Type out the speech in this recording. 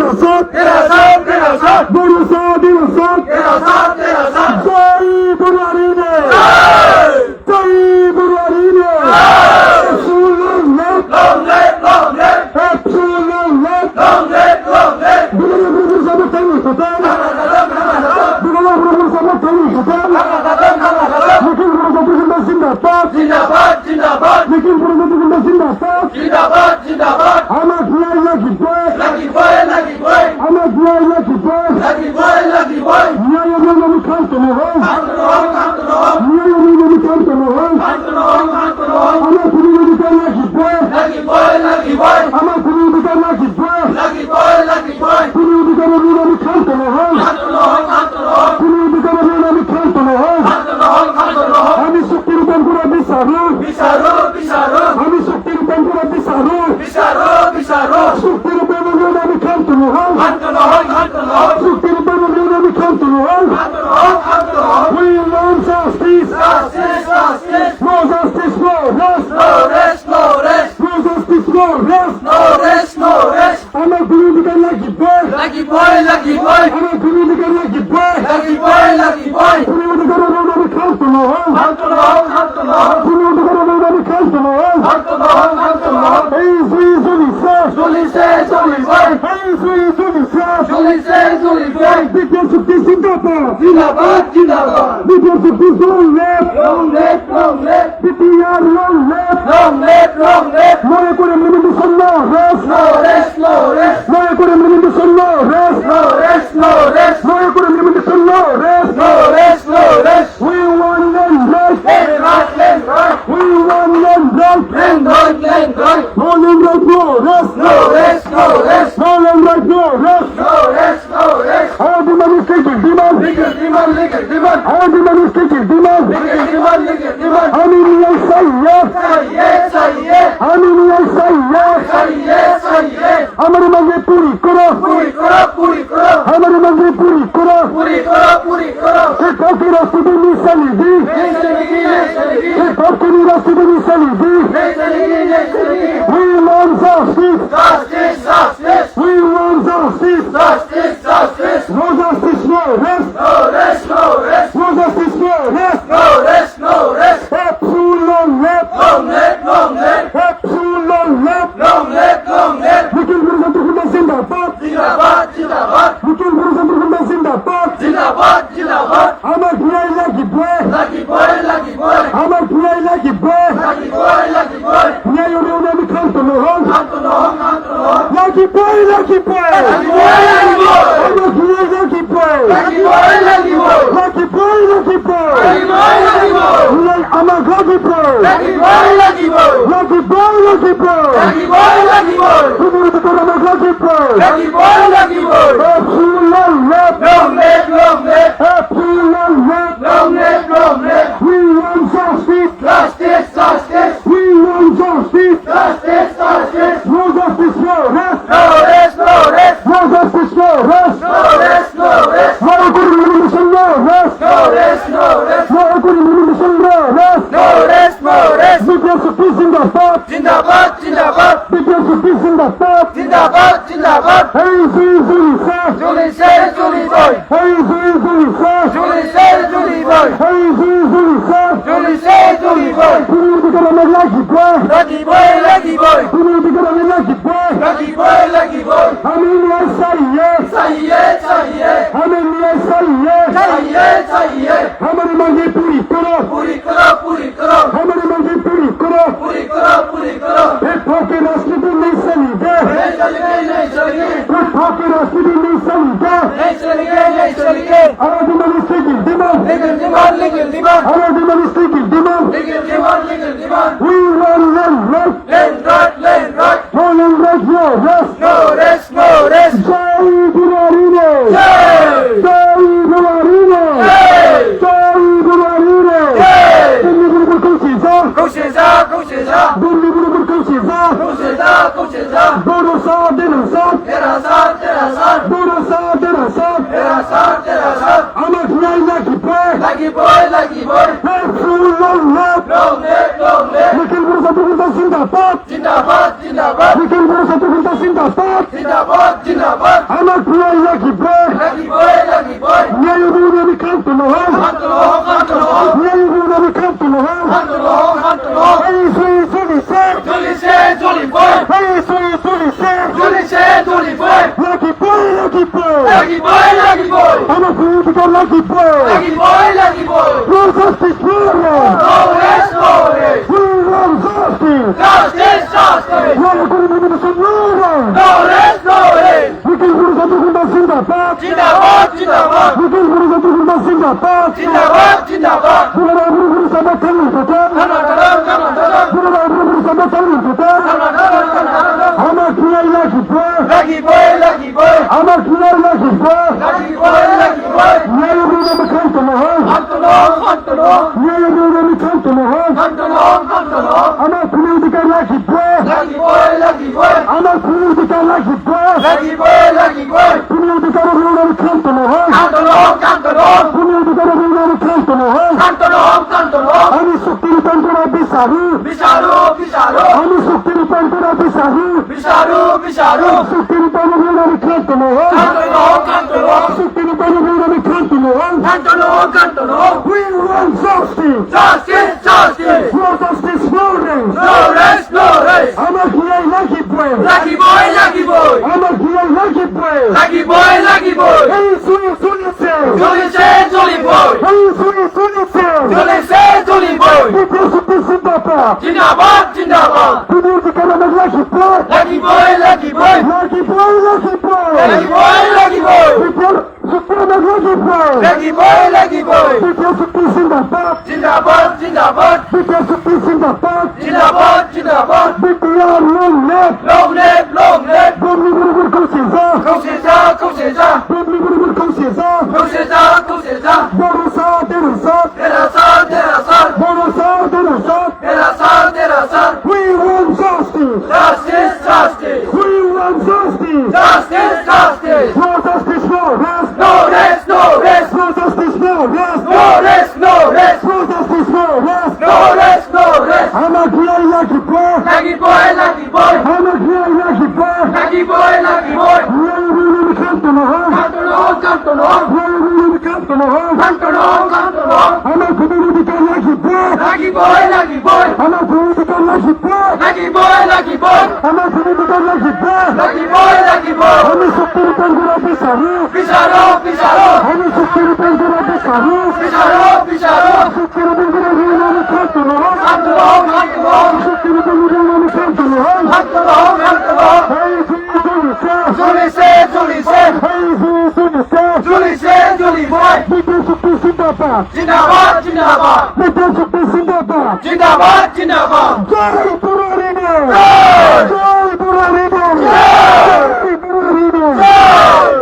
Dirasat, Dirasat, dirasat. Dirasat, dirasat. Dirasat, dirasat. Jai Burarine. Jai Burarine. Absolullah. Long live, long live. Absolullah. Long live, long live. Bugala Burur Sabah Tayyip Sultan. Bugala Burur Sabah Tayyip Sultan. Lekin Burur Zindabad. Zindabad, zindabad. Lekin Burur Zindabad. Zindabad, zindabad. Ahmad Biyai Lucky Boy. Lucky boy, lucky boy. Ahmad Biyai Lucky Boy. Lucky boy, lucky boy. Nyayamını kantıma. Come to the home, come to the home. Nyayamını kantıma. Come to the home, come to the home. Ama kulübü Lucky Boy. Lucky boy, lucky boy. Ama kulübü Lucky Boy. Lucky boy, lucky boy. Kulübü kantıma kantıma. Come to the home, come to the home. Kulübü kantıma kantıma. Come to the home, come to the home. Ami suktir bangura bisaru. Bisaru, bisaru. Ami suktir bangura bisaru. Bisaru, bisaru. Suktir bangura kantıma. Come to the home, come to the home. Suktir bangura kantıma. Come to the home, come to the home. We want justice. Justice, justice. No justice, no rest. No rest, no rest. No justice, no rest. No rest, no rest. Ama kulübü Lucky Boy. Lucky boy, lucky boy. Ama kulübü Lucky Boy. Lucky boy, lucky boy. Kulübü kantıma. Come to the home, come to the home. Kulübü kantıma. Come to the home, come to the home. Hey, Zulisa. Juli say, Juli boy. Hey, Zulisa. Juli say, Juli boy. Biliyorsun ki Singapur. Zindabad, zindabad. Biliyorsun ki long live. Long live, long live. BTR long live. Long live, long live. মনে করে মৃত্যু শূন্য race No rest, no rest. মনে করে মৃত্যু শূন্য race No rest, no rest. মনে করে মৃত্যু শূন্য race No rest, no rest. We want them right. Let it rock, let it rock. We want them right. Land right, land right. No them right, no rest. No rest, no rest. No them right, no rest. No rest, no rest. Our demand is taking demand. Liquor demand, liquor demand. Our demand is taking demand. Liquor demand, liquor demand. I mean, I say yes. Say yes, say yes. I mean, I say yes. Say yes, say yes. हमारे मजे पूरी करो. Puri karo, puri karo. हमारे मजे पूरी करो. Puri karo, puri karo. एक और रास्ते में निशानी दी. Nahi chalegi, nahi chalegi. एक और रास्ते में निशानी दी. Nahi chalegi, nahi chalegi. We want justice. Justice, justice. We want justice. Justice, justice. No justice, no rest. No rest, no rest. No justice, no rest. No rest, no rest. Absolute left. Long live, long live. Absolute left. Long live, long live. लेकिन बुरुज़ जिंदाबाद. Zindabad, zindabad. लेकिन बुरुज़ जिंदाबाद. Zindabad, zindabad. আমার ভুলাই লাগি বয়. Lucky boy, lucky boy. আমার ভুলাই লাগি বয়. Lucky boy, lucky boy. ন্যায় ওরে আমি খান্ত নহন. Come to the home, come to the home. Lucky boy, lucky boy. Lucky boy, lucky boy. আমার ভুলাই lucky boy. Lucky boy, lucky boy. Lucky boy, lucky boy. Lucky boy, lucky boy. ভুলাই আমার lucky boy. Lucky boy, lucky boy. Lucky boy, lucky boy. Lucky boy, lucky boy. তুমি তো আমার lucky boy. Lucky boy, lucky boy. Absolute left. Long live, long live. Absolute left. Long live, long live. We want justice. Justice, justice. We want justice. Justice, justice. No justice, no rest. No rest, no rest. No justice, no rest. No rest, no rest. Mara kuri revolution, no rest. No rest, no rest. Mara kuri revolution, no rest. No rest, no rest. Biliyorsun ki Singapur. Zindabad, zindabad. Biliyorsun ki Singapur. Zindabad, zindabad. Hey, Zulisa. Juli say, Juli boy. Hey, Zulisa. Juli say, Juli boy. Hey, Zulisa. Juli say, Juli boy. তুমি দিকে আমার lucky boy. Lucky boy, lucky boy. তুমি দিকে আমার lucky boy. Lucky boy, lucky boy. আমি নিয়ে say yes. Say yes, say yes. আমি নিয়ে say yes. Say yes, say yes. हमारी मांगे पूरी करो. Puri karo, puri karo. हमारी मांगे पूरी करो. Puri karo, puri karo. एक ठोके राष्ट्रपति नहीं सलीगे. Nahi chalegi, nahi chalegi. एक ठोके राष्ट्रपति नहीं सलीगे. Nahi chalegi, nahi chalegi. Aradi manisti ki demand. Liquor demand, liquor demand. Aradi manisti ki demand. Liquor demand, liquor demand. We want land right. Land right, land right. No land right, no rest. No rest, no rest. Jai Burarine. Jai! Jai Burarine. Jai! Jai Burarine. Jai! Dilli bulbul kılçıza. Koşeza, koşeza. Dilli bulbul kılçıza. Koşeza, koşeza. Doğru sağ derin sağ. Tera saath, tera saath. Doğru sağ derin sağ. Tera saath, tera saath. Ama kınay lucky boy. Lucky boy, lucky boy. Absolute love. Long live, long live. Lekin burası Türk'ün Zindabad. Zindabad, zindabad. Lekin burası Türk'ün Zindabad. Zindabad, জিন্দাবাদ আমার প্রিয় lucky বই লাগি বই লাগি বই ন্যায় বিরোধী কান্তন হয় কান্তলো ন্যায় বিরোধী কান্তন হয় কান্তলো এই সুইসে জ্বলিছে জ্বলি বই এই সুইসে জ্বলিছে জ্বলি বই লাকি বই লাগি বই লাগি বই আমার প্রিয় লাকি বই লাগি বই লাগি বই No justice for all. No rest, no rest. We want justice. Justice, justice. No criminalism, no right. No rest, no rest. Nikil Guru Satguru Sindabad. জিন্দাবাদ জিন্দাবাদ Nikil Guru Satguru Sindabad. জিন্দাবাদ জিন্দাবাদ Guru Guru Sabha Thalil Hotel. Guru Guru Sabha Thalil Hotel. আমার প্রিয় lucky বই লাগি বই লাগি বই আমার প্রিয় লাকি বই লাগি বই লাগি বই ন্যায় বিরোধী কান্তন হয় কান্তলো ন্যায় বিরোধী কান্তন হয় কান্তলো আমার প্রিয় লাকি বই লাগি বই লাগি বই আমার প্রিয় লাকি বই লাগি বই লাগি বই প্রিয় বিরোধী কান্তন হয় কান্তলো প্রিয় বিরোধী কান্তন হয় কান্তলো আমি শক্তির তন্ত্র বিচারি বিচারো বিচারো আমি শক্তির তন্ত্র বিচারি বিচারো বিচারো শক্তির তন্ত্র কান্তন হয় কান্তলো শক্তির তন্ত্র কান্তন হয় কান্তলো We want justice. Justice, justice. No justice, no rest. No rest, no rest. আমার প্রিয় lucky boy Lucky boy, lucky boy. আমার প্রিয় lucky boy Lucky boy, lucky boy. এই শুনেছে জ্বলিছে জ্বলি boy. এই শুনেছে জ্বলিছে জ্বলি boy. বিদেশি সিন্দাবাদ জিন্দাবাদ জিন্দাবাদ। বিদেশি কারণে lucky boy Lucky boy, lucky boy. Lucky boy lucky boy Lucky boy, lucky boy. সুপ্রিমের lucky boy Lucky boy, lucky boy. বিদেশি সিন্দাবাদ জিন্দাবাদ জিন্দাবাদ। বিদেশি সিন্দাবাদ জিন্দাবাদ জিন্দাবাদ। বিটিআর লোক Long live, long live. বন্ধুগুলোর কৌশিজা খুশিজা খুশিজা। বন্ধুগুলোর কৌশিজা খুশিজা খুশিজা। বড় সাথ তেরা সাল তেরা সাল। বড় সাথ তেরা সাল তেরা সাল। We want justice. Justice, justice. We want justice. Justice, justice. No justice, no rest. No rest, no rest. No justice, no rest. No rest, no rest. No justice, no rest. No rest, no rest. আমার প্রিয় lucky boy Lucky boy, lucky boy. আমার প্রিয় lucky boy Lucky boy, lucky boy. কান্তন হয় Cantono. কান্তন হয় Cantono. আমার প্রিয় lucky boy Lucky boy, lucky boy. আমার প্রিয় lucky boy Lucky boy, lucky boy. আমার প্রিয় lucky boy Lucky boy, lucky boy. আমি শক্তির তন্ত্র বিচারি Pizarro, pizarro. আমি শক্তির তন্ত্র বিচারি Pizarro, pizarro. শক্তির তন্ত্র কান্তন হয় Cantono. শক্তির তন্ত্র কান্তন হয় Cantono. এই শুনেছে Jolice, jolice. এই শুনেছে Jolice, joli boy. বিদেশি সিন্দাবাদ Jindabad, jindabad. বিদেশি সিন্দাবাদ Jindabad, jindabad. জয় পুরারিনে জয়! জয় পুরারিনে জয়! জয় পুরারিনে Jai!